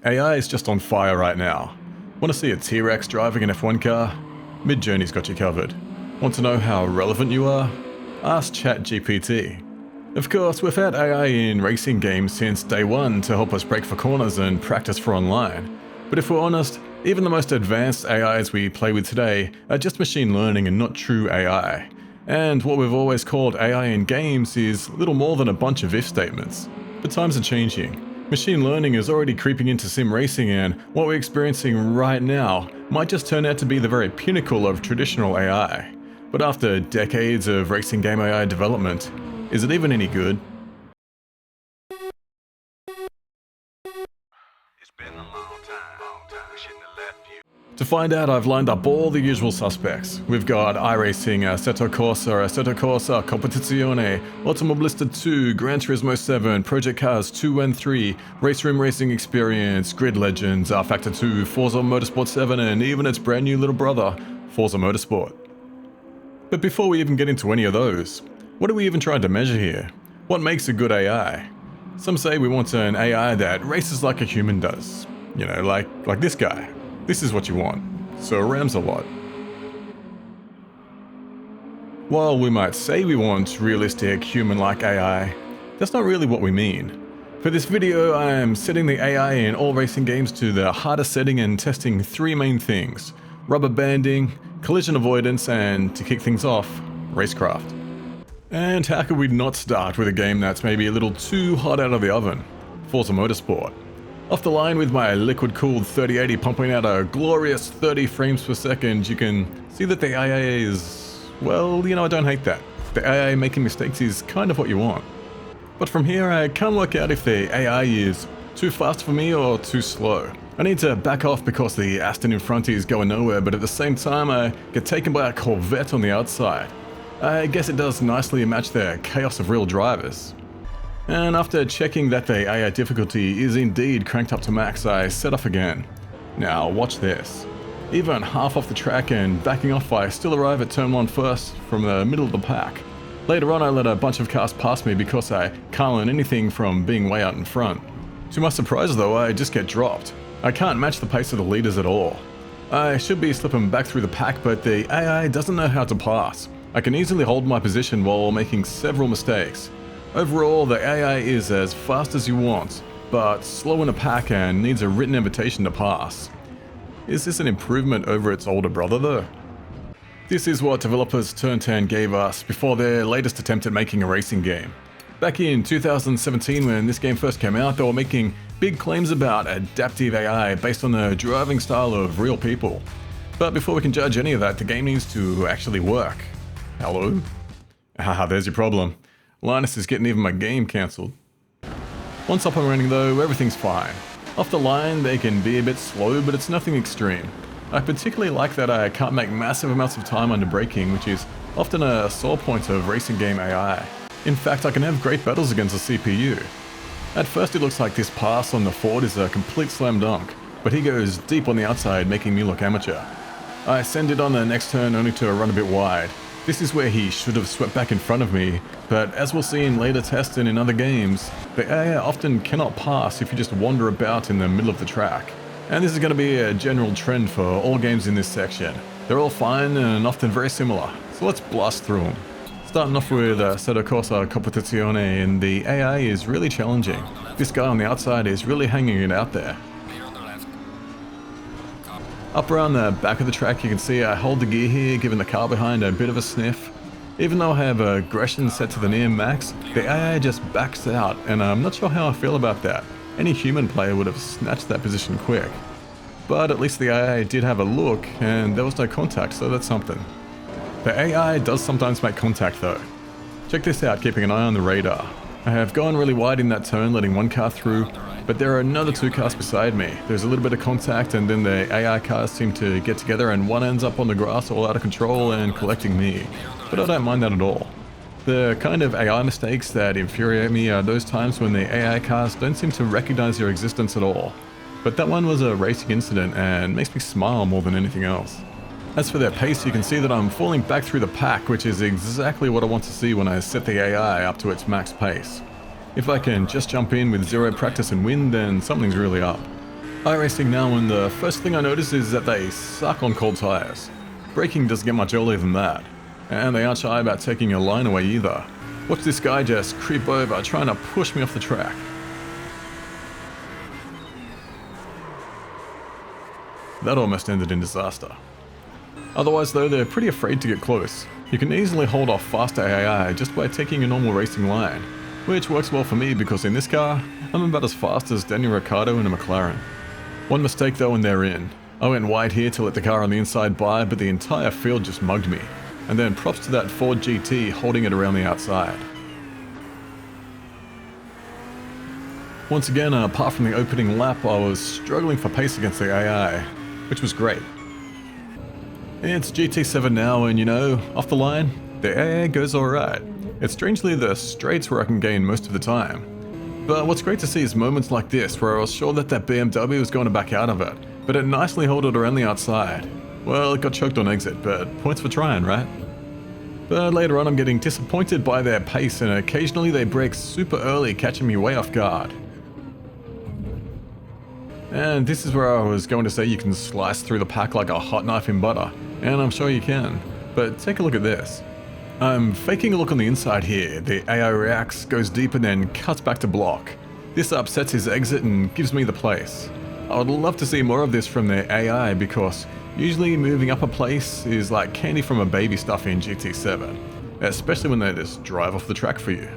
AI is just on fire right now. Want to see a T-Rex driving an F1 car? Midjourney's got you covered. Want to know how relevant you are? Ask ChatGPT. Of course, we've had AI in racing games since day one to help us brake for corners and practice for online. But if we're honest, even the most advanced AIs we play with today are just machine learning and not true AI. And what we've always called AI in games is little more than a bunch of if statements. But times are changing. Machine learning is already creeping into sim racing, and what we're experiencing right now might just turn out to be the very pinnacle of traditional AI. But after decades of racing game AI development, is it even any good? To find out, I've lined up all the usual suspects. We've got iRacing, Assetto Corsa Competizione, Automobilista 2, Gran Turismo 7, Project Cars 2 and 3, Race Room Racing Experience, Grid Legends, R-Factor 2, Forza Motorsport 7, and even its brand new little brother, Forza Motorsport. But before we even get into any of those, what are we even trying to measure here? What makes a good AI? Some say we want an AI that races like a human does. You know, like this guy. This is what you want, so it rams a lot. While we might say we want realistic human-like AI, that's not really what we mean. For this video, I am setting the AI in all racing games to the hardest setting and testing three main things: Rubberbanding, Collision Avoidance, and, to kick things off, Racecraft. And how could we not start with a game that's maybe a little too hot out of the oven? Forza Motorsport. Off the line with my liquid-cooled 3080 pumping out a glorious 30 frames per second, you can see that the AI is, well, I don't hate that. The AI making mistakes is kind of what you want. But from here, I can't work out if the AI is too fast for me or too slow. I need to back off because the Aston in front is going nowhere, but at the same time I get taken by a Corvette on the outside. I guess it does nicely match the chaos of real drivers. And after checking that the AI difficulty is indeed cranked up to max, I set off again. Now watch this. Even half off the track and backing off, I still arrive at turn 1 first from the middle of the pack. Later on I let a bunch of cars pass me because I can't learn anything from being way out in front. To my surprise though, I just get dropped. I can't match the pace of the leaders at all. I should be slipping back through the pack, but the AI doesn't know how to pass. I can easily hold my position while making several mistakes. Overall, the AI is as fast as you want, but slow in a pack and needs a written invitation to pass. Is this an improvement over its older brother though? This is what developers Turn 10 gave us before their latest attempt at making a racing game. Back in 2017 when this game first came out, they were making big claims about adaptive AI based on the driving style of real people. But before we can judge any of that, the game needs to actually work. Hello? Haha, there's your problem. Linus is getting even my game cancelled. Once up and running though, everything's fine. Off the line they can be a bit slow, but it's nothing extreme. I particularly like that I can't make massive amounts of time under braking, which is often a sore point of racing game AI. In fact, I can have great battles against the CPU. At first it looks like this pass on the Ford is a complete slam dunk, but he goes deep on the outside, making me look amateur. I send it on the next turn only to run a bit wide. This is where he should have swept back in front of me, but as we'll see in later tests and in other games, the AI often cannot pass if you just wander about in the middle of the track. And this is going to be a general trend for all games in this section. They're all fine and often very similar, so let's blast through them. Starting off with Assetto Corsa Competizione, and the AI is really challenging. This guy on the outside is really hanging it out there. Up around the back of the track you can see I hold the gear here, giving the car behind a bit of a sniff. Even though I have aggression set to the near max, the AI just backs out, and I'm not sure how I feel about that. Any human player would have snatched that position quick. But at least the AI did have a look, and there was no contact, so that's something. The AI does sometimes make contact though. Check this out, keeping an eye on the radar. I have gone really wide in that turn, letting one car through, but there are another two cars beside me. There's a little bit of contact, and then the AI cars seem to get together and one ends up on the grass all out of control and collecting me. But I don't mind that at all. The kind of AI mistakes that infuriate me are those times when the AI cars don't seem to recognize your existence at all. But that one was a racing incident and makes me smile more than anything else. As for their pace, you can see that I'm falling back through the pack, which is exactly what I want to see when I set the AI up to its max pace. If I can just jump in with zero practice and win, then something's really up. iRacing now, and the first thing I notice is that they suck on cold tires. Braking doesn't get much earlier than that, and they aren't shy about taking a line away either. Watch this guy just creep over, trying to push me off the track. That almost ended in disaster. Otherwise though, they're pretty afraid to get close. You can easily hold off faster AI just by taking a normal racing line, which works well for me because in this car, I'm about as fast as Daniel Ricciardo in a McLaren. One mistake though and they're in. I went wide here to let the car on the inside by, but the entire field just mugged me. And then props to that Ford GT holding it around the outside. Once again, apart from the opening lap, I was struggling for pace against the AI, which was great. It's GT7 now, and you know, off the line, the AA goes alright. It's strangely the straights where I can gain most of the time. But what's great to see is moments like this where I was sure that BMW was going to back out of it, but it nicely held it around the outside. Well, it got choked on exit, but points for trying, right? But later on I'm getting disappointed by their pace, and occasionally they brake super early, catching me way off guard. And this is where I was going to say you can slice through the pack like a hot knife in butter, and I'm sure you can. But take a look at this. I'm faking a look on the inside here. The AI reacts, goes deep, and then cuts back to block. This upsets his exit and gives me the place. I would love to see more of this from their AI because usually moving up a place is like candy from a baby stuff in GT7, especially when they just drive off the track for you.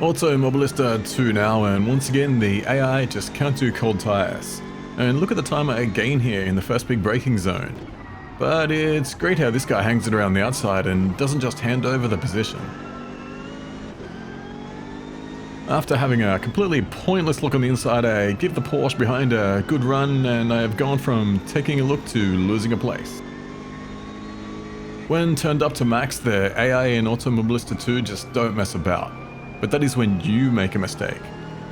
Automobilista 2 now, and once again the AI just can't do cold tires. And look at the time I gain here in the first big braking zone. But it's great how this guy hangs it around the outside and doesn't just hand over the position. After having a completely pointless look on the inside, I give the Porsche behind a good run, and I have gone from taking a look to losing a place. When turned up to max, the AI in Automobilista 2 just don't mess about. But that is when you make a mistake.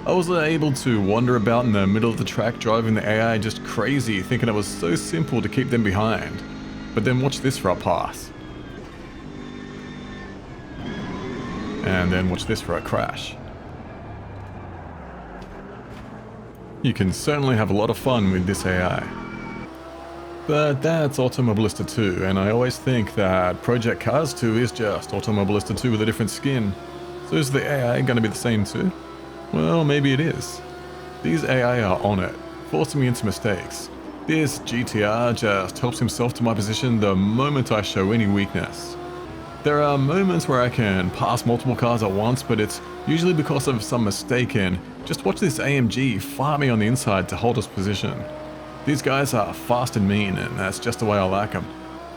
I was able to wander about in the middle of the track driving the AI just crazy, thinking it was so simple to keep them behind. But then watch this for a pass. And then watch this for a crash. You can certainly have a lot of fun with this AI. But that's Automobilista 2, and I always think that Project Cars 2 is just Automobilista 2 with a different skin. So is the AI going to be the same too? Well, maybe it is. These AI are on it, forcing me into mistakes. This GTR just helps himself to my position the moment I show any weakness. There are moments where I can pass multiple cars at once, but it's usually because of some mistake, and just watch this AMG fire me on the inside to hold his position. These guys are fast and mean, and that's just the way I like them.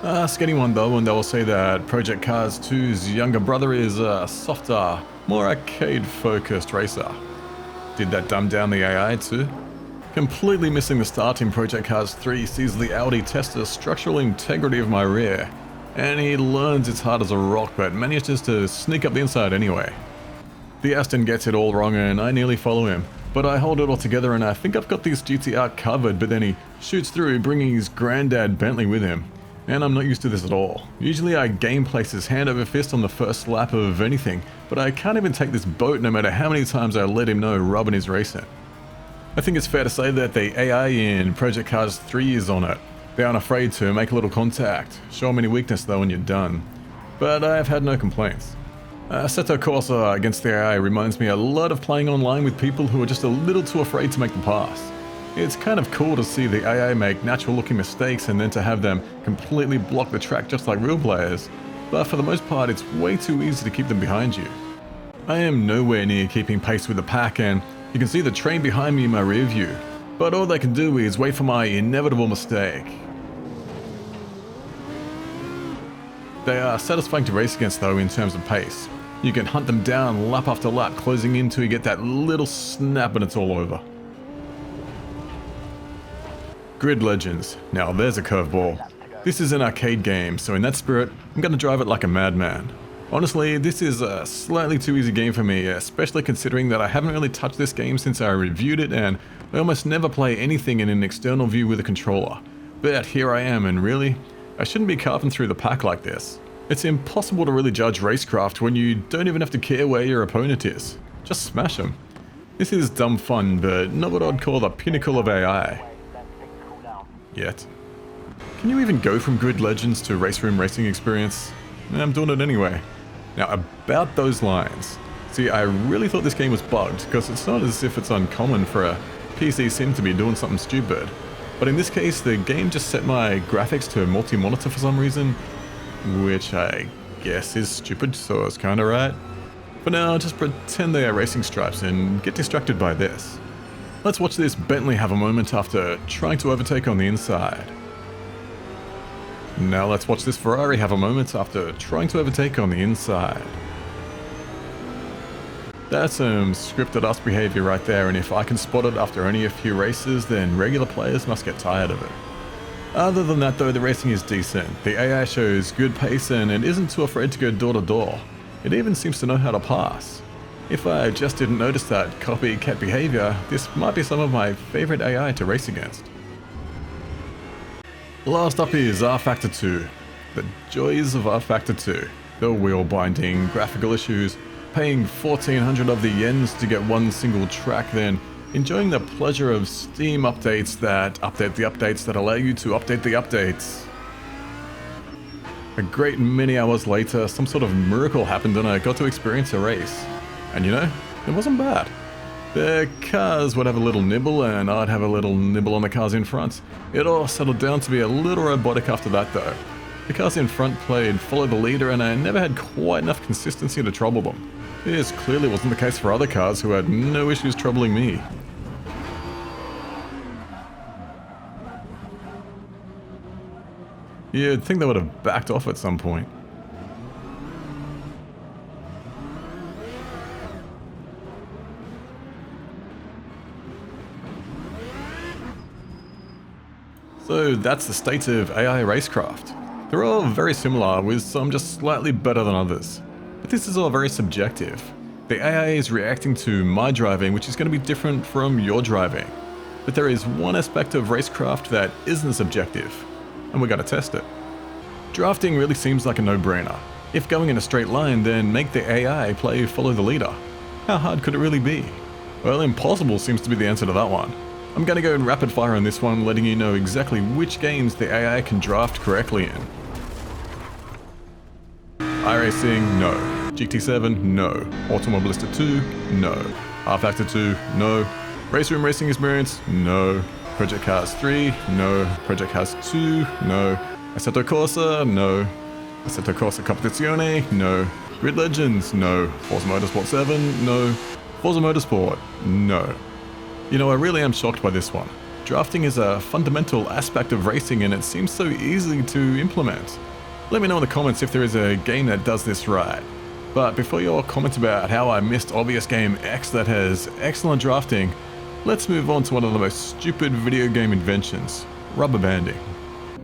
Ask anyone though, and they will say that Project Cars 2's younger brother is a softer, more arcade-focused racer. Did that dumb down the AI too? Completely missing the start in Project Cars 3 sees the Audi test the structural integrity of my rear, and he learns it's hard as a rock but manages to sneak up the inside anyway. The Aston gets it all wrong and I nearly follow him, but I hold it all together and I think I've got this GTR covered, but then he shoots through, bringing his granddad Bentley with him. And I'm not used to this at all. Usually I game places hand over fist on the first lap of anything, but I can't even take this boat no matter how many times I let him know rubbing his racing. I think it's fair to say that the AI in Project Cars 3 is on it. They aren't afraid to make a little contact, show them any weakness though and you're done. But I have had no complaints. Assetto Corsa against the AI reminds me a lot of playing online with people who are just a little too afraid to make the pass. It's kind of cool to see the AI make natural looking mistakes and then to have them completely block the track just like real players, but for the most part it's way too easy to keep them behind you. I am nowhere near keeping pace with the pack, and you can see the train behind me in my rear view, but all they can do is wait for my inevitable mistake. They are satisfying to race against though in terms of pace. You can hunt them down lap after lap, closing in till you get that little snap and it's all over. Grid Legends. Now there's a curveball. This is an arcade game, so in that spirit, I'm gonna drive it like a madman. Honestly, this is a slightly too easy game for me, especially considering that I haven't really touched this game since I reviewed it, and I almost never play anything in an external view with a controller. But here I am, and really, I shouldn't be carving through the pack like this. It's impossible to really judge Racecraft when you don't even have to care where your opponent is. Just smash them. This is dumb fun, but not what I'd call the pinnacle of AI. Yet. Can you even go from Grid Legends to Race Room Racing Experience? I'm doing it anyway. Now, about those lines. See, I really thought this game was bugged, because it's not as if it's uncommon for a PC sim to be doing something stupid. But in this case, the game just set my graphics to multi-monitor for some reason, which I guess is stupid, so it's kinda right. For now, just pretend they are racing stripes and get distracted by this. Let's watch this Bentley have a moment after trying to overtake on the inside. Now let's watch this Ferrari have a moment after trying to overtake on the inside. That's some scripted us behavior right there, and if I can spot it after only a few races, then regular players must get tired of it. Other than that though, the racing is decent. The AI shows good pace and it isn't too afraid to go door to door. It even seems to know how to pass. If I just didn't notice that copycat behavior, this might be some of my favorite AI to race against. Last up is R-Factor 2. The joys of R-Factor 2. The wheel binding, graphical issues, paying 1,400 of the yens to get one single track, then enjoying the pleasure of Steam updates that update the updates that allow you to update the updates. A great many hours later, some sort of miracle happened and I got to experience a race. And you know, it wasn't bad. The cars would have a little nibble and I'd have a little nibble on the cars in front. It all settled down to be a little robotic after that though. The cars in front played follow the leader and I never had quite enough consistency to trouble them. This clearly wasn't the case for other cars who had no issues troubling me. You'd think they would have backed off at some point. So that's the state of AI Racecraft. They're all very similar, with some just slightly better than others. But this is all very subjective. The AI is reacting to my driving, which is going to be different from your driving. But there is one aspect of Racecraft that isn't subjective, and we're going to test it. Drafting really seems like a no-brainer. If going in a straight line, then make the AI play follow the leader. How hard could it really be? Well, impossible seems to be the answer to that one. I'm going to go in rapid fire on this one, letting you know exactly which games the AI can draft correctly in. iRacing, no. GT7, no. Automobilista 2, no. R-Factor 2, no. Race Room Racing Experience, no. Project Cars 3, no. Project Cars 2, no. Assetto Corsa, no. Assetto Corsa Competizione, no. Grid Legends, no. Forza Motorsport 7, no. Forza Motorsport, no. You know, I really am shocked by this one. Drafting is a fundamental aspect of racing and it seems so easy to implement. Let me know in the comments if there is a game that does this right. But before your comments about how I missed obvious game X that has excellent drafting, let's move on to one of the most stupid video game inventions, rubberbanding.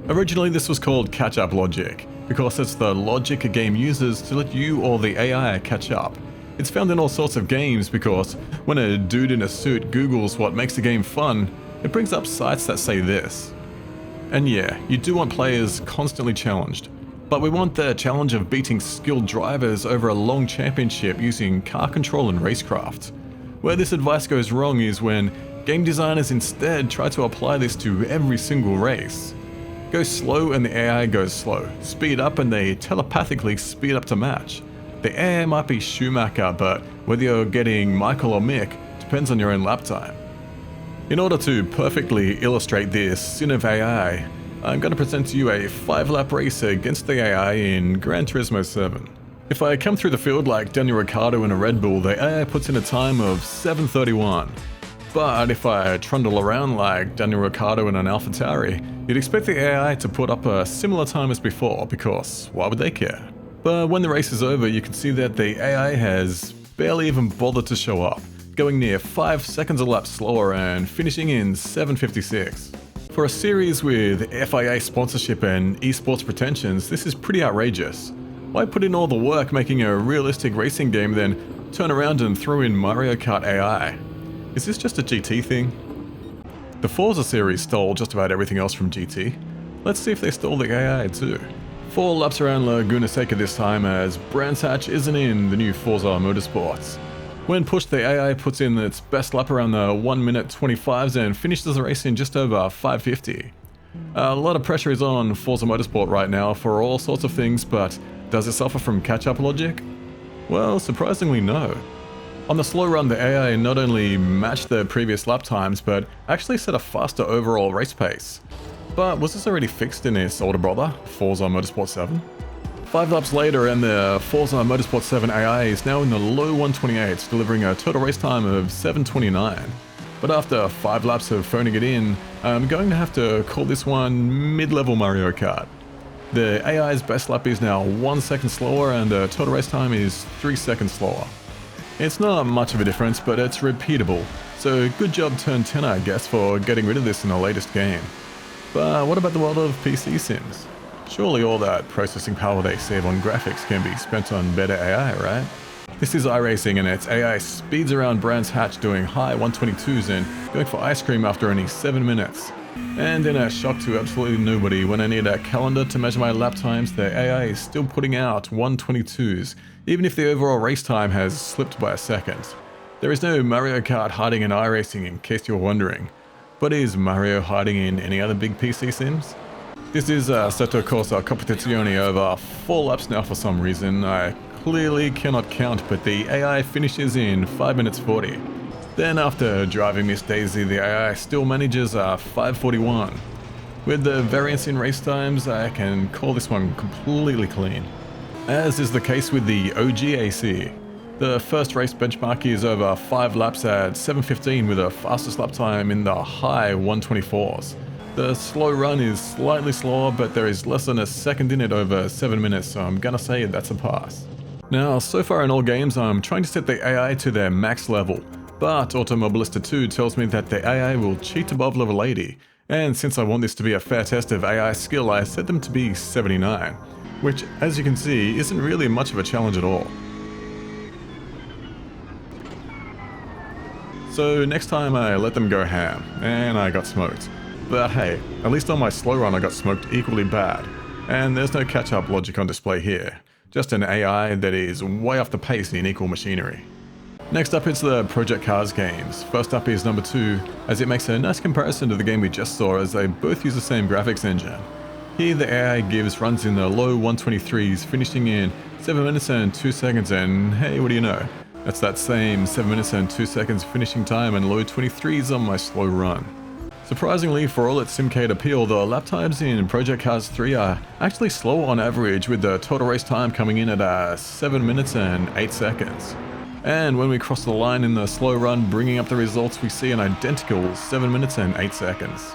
Originally this was called catch-up logic, because it's the logic a game uses to let you or the AI catch up. It's found in all sorts of games because when a dude in a suit Googles what makes the game fun, it brings up sites that say this. And yeah, you do want players constantly challenged, but we want the challenge of beating skilled drivers over a long championship using car control and racecraft. Where this advice goes wrong is when game designers instead try to apply this to every single race. Go slow and the AI goes slow, speed up and they telepathically speed up to match. The AI might be Schumacher, but whether you're getting Michael or Mick depends on your own lap time. In order to perfectly illustrate this sin of AI, I'm going to present to you a 5-lap race against the AI in Gran Turismo 7. If I come through the field like Daniel Ricciardo in a Red Bull, the AI puts in a time of 7:31. But if I trundle around like Daniel Ricciardo in an AlphaTauri, you'd expect the AI to put up a similar time as before, because why would they care? But when the race is over, you can see that the AI has barely even bothered to show up, going near 5 seconds a lap slower and finishing in 7:56. For a series with FIA sponsorship and esports pretensions, this is pretty outrageous. Why put in all the work making a realistic racing game then turn around and throw in Mario Kart AI? Is this just a GT thing? The Forza series stole just about everything else from GT. Let's see if they stole the AI too. 4 laps around Laguna Seca this time, as Brands Hatch isn't in the new Forza Motorsports. When pushed, the AI puts in its best lap around the 1 minute 25s and finishes the race in just over 550. A lot of pressure is on Forza Motorsport right now for all sorts of things, but does it suffer from catch-up logic? Well, surprisingly no. On the slow run, the AI not only matched the previous lap times, but actually set a faster overall race pace. But was this already fixed in its older brother, Forza Motorsport 7? 5 laps later and the Forza Motorsport 7 AI is now in the low 128s, delivering a total race time of 7:29. But after 5 laps of phoning it in, I'm going to have to call this one mid-level Mario Kart. The AI's best lap is now 1 second slower and the total race time is 3 seconds slower. It's not much of a difference, but it's repeatable, so good job Turn 10 I guess for getting rid of this in the latest game. But what about the world of PC sims? Surely all that processing power they save on graphics can be spent on better AI, right? This is iRacing and its AI speeds around Brands Hatch doing high 122s and going for ice cream after only 7 minutes. And in a shock to absolutely nobody, when I need a calendar to measure my lap times, the AI is still putting out 122s, even if the overall race time has slipped by a second. There is no Mario Kart hiding in iRacing in case you're wondering. But is Mario hiding in any other big PC sims? This is Seto Corsa Competizione over 4 laps now for some reason. I clearly cannot count, but the AI finishes in 5 minutes 40. Then after driving Miss Daisy, the AI still manages 5:41. With the variance in race times, I can call this one completely clean. As is the case with the OG AC. The first race benchmark is over 5 laps at 7:15 with a fastest lap time in the high 124s. The slow run is slightly slower, but there is less than a second in it over 7 minutes, so I'm gonna say that's a pass. Now, so far in all games, I'm trying to set the AI to their max level, but Automobilista 2 tells me that the AI will cheat above level 80, and since I want this to be a fair test of AI skill, I set them to be 79, which, as you can see, isn't really much of a challenge at all. So next time I let them go ham, and I got smoked. But hey, at least on my slow run I got smoked equally bad, and there's no catch-up logic on display here, just an AI that is way off the pace in equal machinery. Next up it's the Project Cars games. First up is number 2, as it makes a nice comparison to the game we just saw as they both use the same graphics engine. Here the AI gives runs in the low 123s, finishing in 7 minutes and 2 seconds, and hey, what do you know? That's that same 7 minutes and 2 seconds finishing time and low 23s on my slow run. Surprisingly, for all its simcade appeal, the lap times in Project Cars 3 are actually slower on average, with the total race time coming in at 7 minutes and 8 seconds. And when we cross the line in the slow run, bringing up the results, we see an identical 7 minutes and 8 seconds.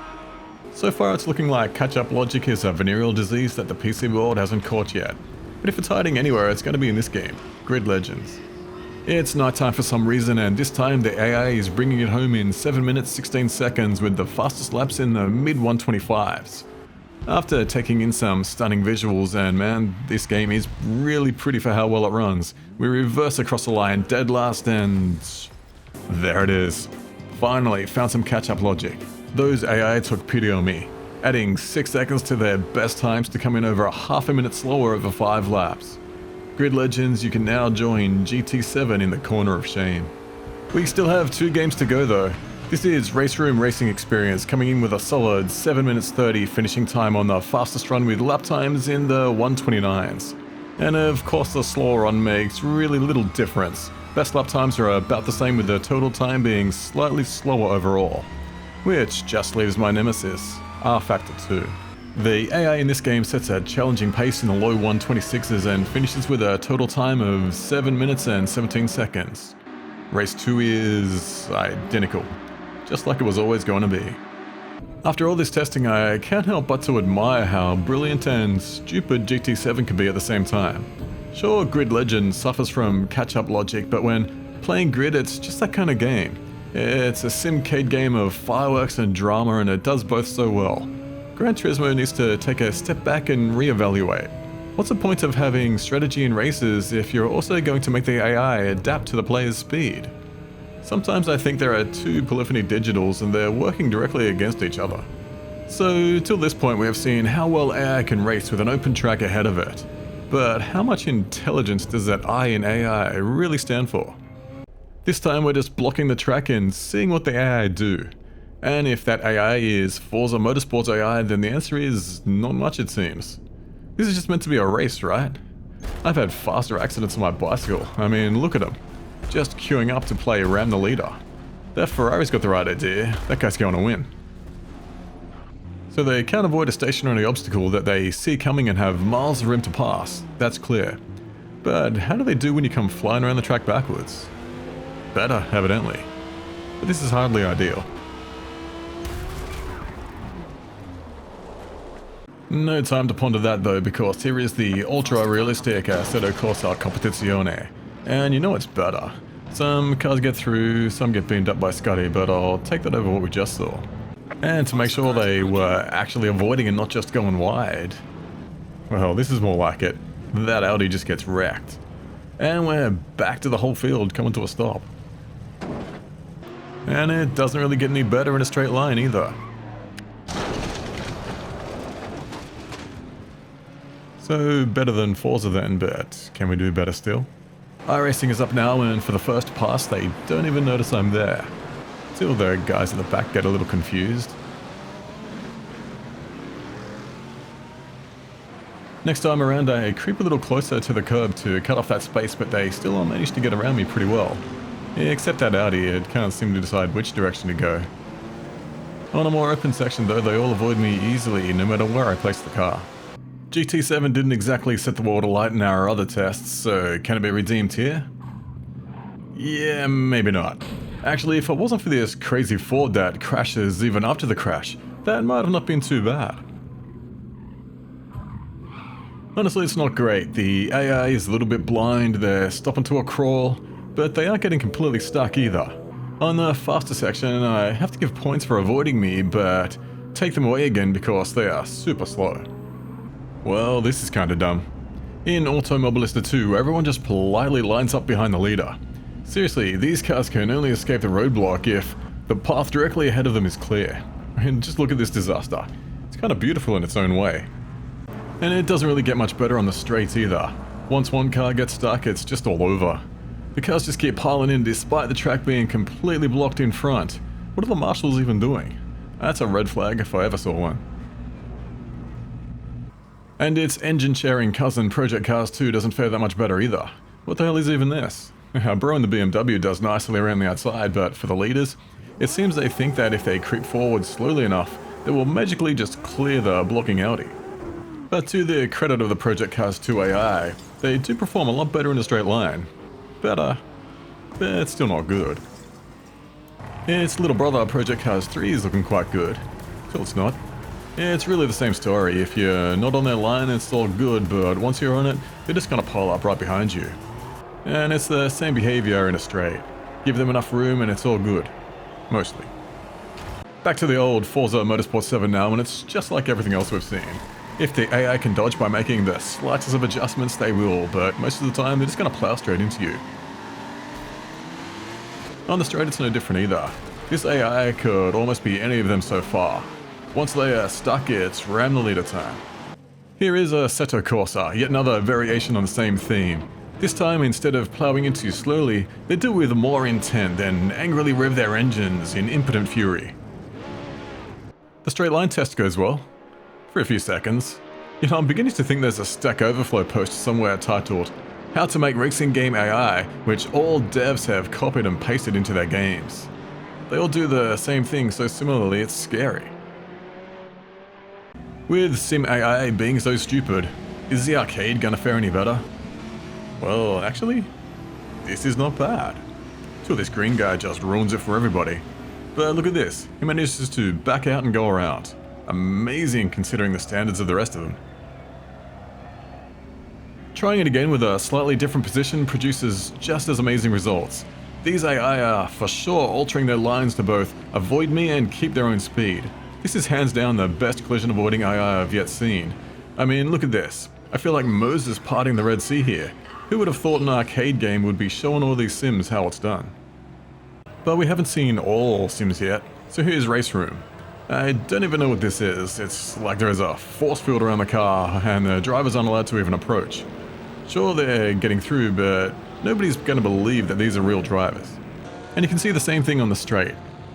So far it's looking like catch-up logic is a venereal disease that the PC world hasn't caught yet. But if it's hiding anywhere, it's going to be in this game, Grid Legends. It's nighttime for some reason, and this time the AI is bringing it home in 7 minutes 16 seconds with the fastest laps in the mid 125s. After taking in some stunning visuals, and man, this game is really pretty for how well it runs, we reverse across the line dead last and... there it is. Finally, found some catch-up logic. Those AI took pity on me, adding 6 seconds to their best times to come in over a half a minute slower over 5 laps. Grid Legends, you can now join GT7 in the corner of shame. We still have 2 games to go though. This is Race Room Racing Experience coming in with a solid 7 minutes 30 finishing time on the fastest run with lap times in the 129s. And of course the slower run makes really little difference. Best lap times are about the same with the total time being slightly slower overall. Which just leaves my nemesis, R-Factor 2. The AI in this game sets a challenging pace in the low 126s and finishes with a total time of 7 minutes and 17 seconds. Race 2 is identical, just like it was always going to be. After all this testing, I can't help but to admire how brilliant and stupid GT7 can be at the same time. Sure, Grid Legend suffers from catch-up logic, but when playing Grid, it's just that kind of game. It's a simcade game of fireworks and drama, and it does both so well. Gran Turismo needs to take a step back and reevaluate. What's the point of having strategy in races if you're also going to make the AI adapt to the player's speed? Sometimes I think there are 2 polyphony digitals and they're working directly against each other. So till this point we have seen how well AI can race with an open track ahead of it. But how much intelligence does that I in AI really stand for? This time we're just blocking the track and seeing what the AI do. And if that AI is Forza Motorsports AI, then the answer is not much, it seems. This is just meant to be a race, right? I've had faster accidents on my bicycle. I mean, look at them. Just queuing up to play Ram the Leader. That Ferrari's got the right idea. That guy's going to win. So they can't avoid a stationary obstacle that they see coming and have miles of room to pass. That's clear. But how do they do when you come flying around the track backwards? Better, evidently. But this is hardly ideal. No time to ponder that though, because here is the ultra-realistic Assetto Corsa Competizione. And you know it's better. Some cars get through, some get beamed up by Scuddy, but I'll take that over what we just saw. And to make sure they were actually avoiding and not just going wide. Well, this is more like it. That Audi just gets wrecked. And we're back to the whole field coming to a stop. And it doesn't really get any better in a straight line either. So better than Forza then, but can we do better still? iRacing is up now, and for the first pass they don't even notice I'm there. Till the guys at the back get a little confused. Next time around I creep a little closer to the curb to cut off that space, but they still manage to get around me pretty well. Except that Audi, it can't seem to decide which direction to go. On a more open section though, they all avoid me easily no matter where I place the car. GT7 didn't exactly set the world alight in our other tests, so can it be redeemed here? Yeah, maybe not. Actually, if it wasn't for this crazy Ford that crashes even after the crash, that might have not been too bad. Honestly, it's not great. The AI is a little bit blind, they're stopping to a crawl, but they aren't getting completely stuck either. On the faster section, I have to give points for avoiding me, but take them away again because they are super slow. Well, this is kinda dumb. In Automobilista 2, everyone just politely lines up behind the leader. Seriously, these cars can only escape the roadblock if the path directly ahead of them is clear. And just look at this disaster. It's kinda beautiful in its own way. And it doesn't really get much better on the straights either. Once one car gets stuck, it's just all over. The cars just keep piling in despite the track being completely blocked in front. What are the marshals even doing? That's a red flag if I ever saw one. And its engine-sharing cousin Project Cars 2 doesn't fare that much better either. What the hell is even this? Our bro in the BMW does nicely around the outside, but for the leaders, it seems they think that if they creep forward slowly enough, they will magically just clear the blocking Audi. But to the credit of the Project Cars 2 AI, they do perform a lot better in a straight line. Better, but it's still not good. Its little brother Project Cars 3 is looking quite good, till it's not. It's really the same story. If you're not on their line, it's all good, but once you're on it, they're just gonna pile up right behind you. And it's the same behavior in a straight. Give them enough room and it's all good. Mostly. Back to the old Forza Motorsport 7 now, and it's just like everything else we've seen. If the AI can dodge by making the slightest of adjustments, they will, but most of the time they're just gonna plow straight into you. On the straight, it's no different either. This AI could almost be any of them so far. Once they are stuck, it's ram the leader time. Here is a Assetto Corsa, yet another variation on the same theme. This time, instead of ploughing into slowly, they do it with more intent and angrily rev their engines in impotent fury. The straight line test goes well. For a few seconds. You know, I'm beginning to think there's a Stack Overflow post somewhere titled, How to Make Racing Game AI, which all devs have copied and pasted into their games. They all do the same thing so similarly it's scary. With Sim AI being so stupid, is the arcade gonna fare any better? Well, actually, this is not bad. Till this green guy just ruins it for everybody. But look at this, he manages to back out and go around. Amazing considering the standards of the rest of them. Trying it again with a slightly different position produces just as amazing results. These AI are for sure altering their lines to both avoid me and keep their own speed. This is hands down the best collision avoiding AI I've yet seen. I mean, look at this. I feel like Moses parting the Red Sea here. Who would have thought an arcade game would be showing all these sims how it's done? But we haven't seen all sims yet, so here's Race Room. I don't even know what this is. It's like there is a force field around the car and the drivers aren't allowed to even approach. Sure, they're getting through, but nobody's gonna believe that these are real drivers. And you can see the same thing on the straight.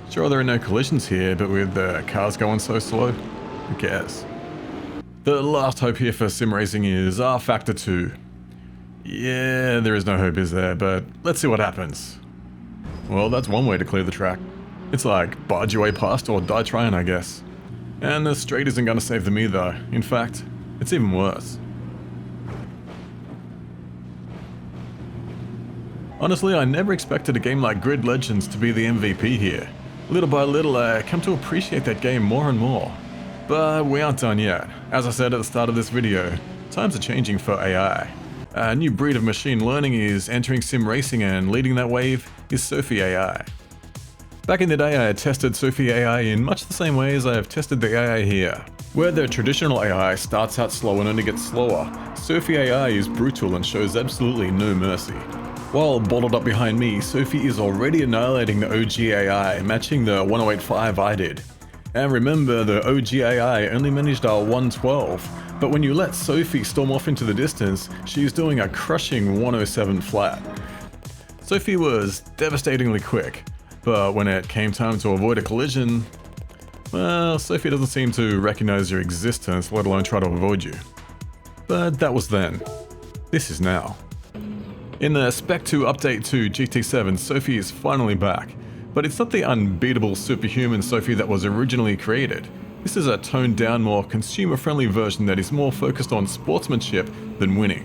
Sure, there are no collisions here, but with the cars going so slow, who cares? The last hope here for sim racing is R-Factor 2. Yeah, there is no hope, is there? But let's see what happens. Well, that's one way to clear the track. It's like barge your way past or die trying, I guess. And the straight isn't gonna save them either. In fact, it's even worse. Honestly, I never expected a game like Grid Legends to be the MVP here. Little by little, I come to appreciate that game more and more. But we aren't done yet. As I said at the start of this video, times are changing for AI. A new breed of machine learning is entering sim racing, and leading that wave is Sophy AI. Back in the day, I had tested Sophy AI in much the same way as I have tested the AI here. Where the traditional AI starts out slow and only gets slower, Sophy AI is brutal and shows absolutely no mercy. While bottled up behind me, Sophy is already annihilating the OG AI, matching the 1085 I did. And remember, the OG AI only managed our 112, but when you let Sophy storm off into the distance, she's doing a crushing 107 flat. Sophy was devastatingly quick, but when it came time to avoid a collision, well, Sophy doesn't seem to recognize your existence, let alone try to avoid you. But that was then. This is now. In the Spec 2 update to GT7, Sophy is finally back, but it's not the unbeatable superhuman Sophy that was originally created. This is a toned down, more consumer-friendly version that is more focused on sportsmanship than winning,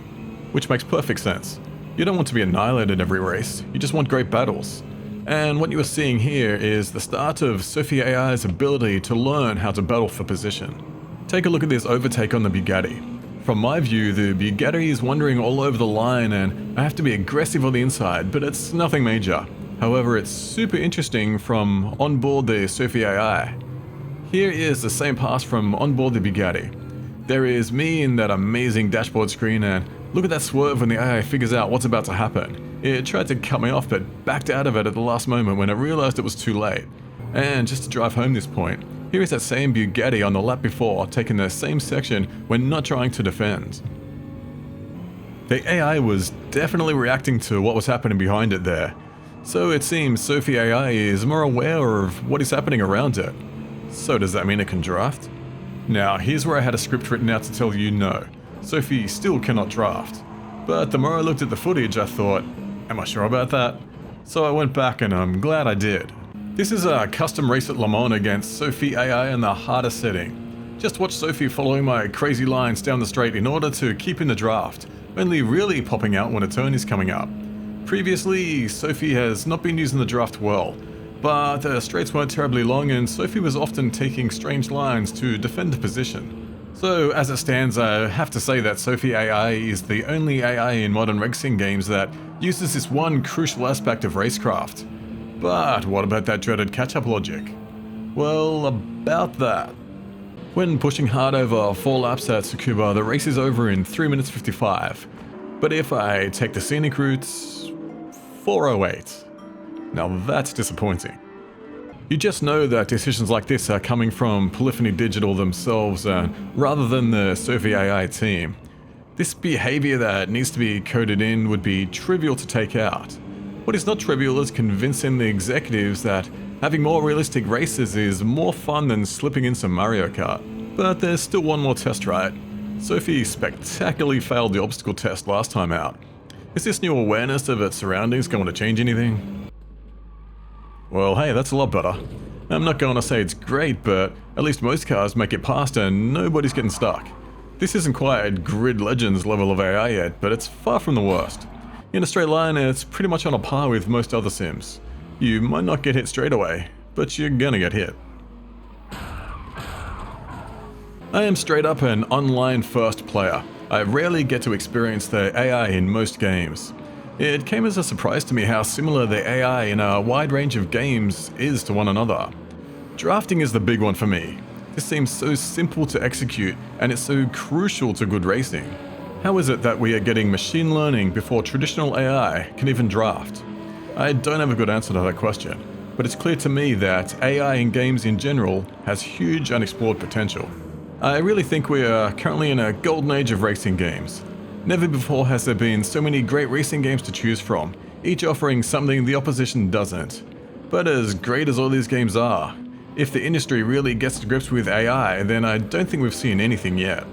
which makes perfect sense. You don't want to be annihilated every race, you just want great battles. And what you are seeing here is the start of Sophy AI's ability to learn how to battle for position. Take a look at this overtake on the Bugatti. From my view, the Bugatti is wandering all over the line and I have to be aggressive on the inside, but it's nothing major. However, it's super interesting from onboard the Sophy AI. Here is the same pass from onboard the Bugatti. There is me in that amazing dashboard screen, and look at that swerve when the AI figures out what's about to happen. It tried to cut me off but backed out of it at the last moment when it realized it was too late. And just to drive home this point, here is that same Bugatti on the lap before, taking the same section when not trying to defend. The AI was definitely reacting to what was happening behind it there. So it seems Sophy AI is more aware of what is happening around it. So does that mean it can draft? Now here's where I had a script written out to tell you no, Sophy still cannot draft. But the more I looked at the footage, I thought, am I sure about that? So I went back and I'm glad I did. This is a custom race at Le Mans against Sophy AI in the hardest setting. Just watch Sophy following my crazy lines down the straight in order to keep in the draft, only really popping out when a turn is coming up. Previously, Sophy has not been using the draft well, but the straights weren't terribly long and Sophy was often taking strange lines to defend the position. So as it stands, I have to say that Sophy AI is the only AI in modern racing games that uses this one crucial aspect of Racecraft. But what about that dreaded catch-up logic? Well, about that. When pushing hard over 4 laps at Tsukuba, the race is over in 3 minutes 55. But if I take the scenic routes, 4:08. Now that's disappointing. You just know that decisions like this are coming from Polyphony Digital themselves, rather than the Sophy AI team. This behavior that needs to be coded in would be trivial to take out. What is not trivial is convincing the executives that having more realistic races is more fun than slipping in some Mario Kart. But there's still one more test, right? Sophy spectacularly failed the obstacle test last time out. Is this new awareness of its surroundings going to change anything? Well, hey, that's a lot better. I'm not going to say it's great, but at least most cars make it past and nobody's getting stuck. This isn't quite Grid Legends level of AI yet, but it's far from the worst. In a straight line, it's pretty much on a par with most other sims. You might not get hit straight away, but you're gonna get hit. I am straight up an online first player. I rarely get to experience the AI in most games. It came as a surprise to me how similar the AI in a wide range of games is to one another. Drafting is the big one for me. This seems so simple to execute, and it's so crucial to good racing. How is it that we are getting machine learning before traditional AI can even draft? I don't have a good answer to that question, but it's clear to me that AI in games in general has huge unexplored potential. I really think we are currently in a golden age of racing games. Never before has there been so many great racing games to choose from, each offering something the opposition doesn't. But as great as all these games are, if the industry really gets to grips with AI, then I don't think we've seen anything yet.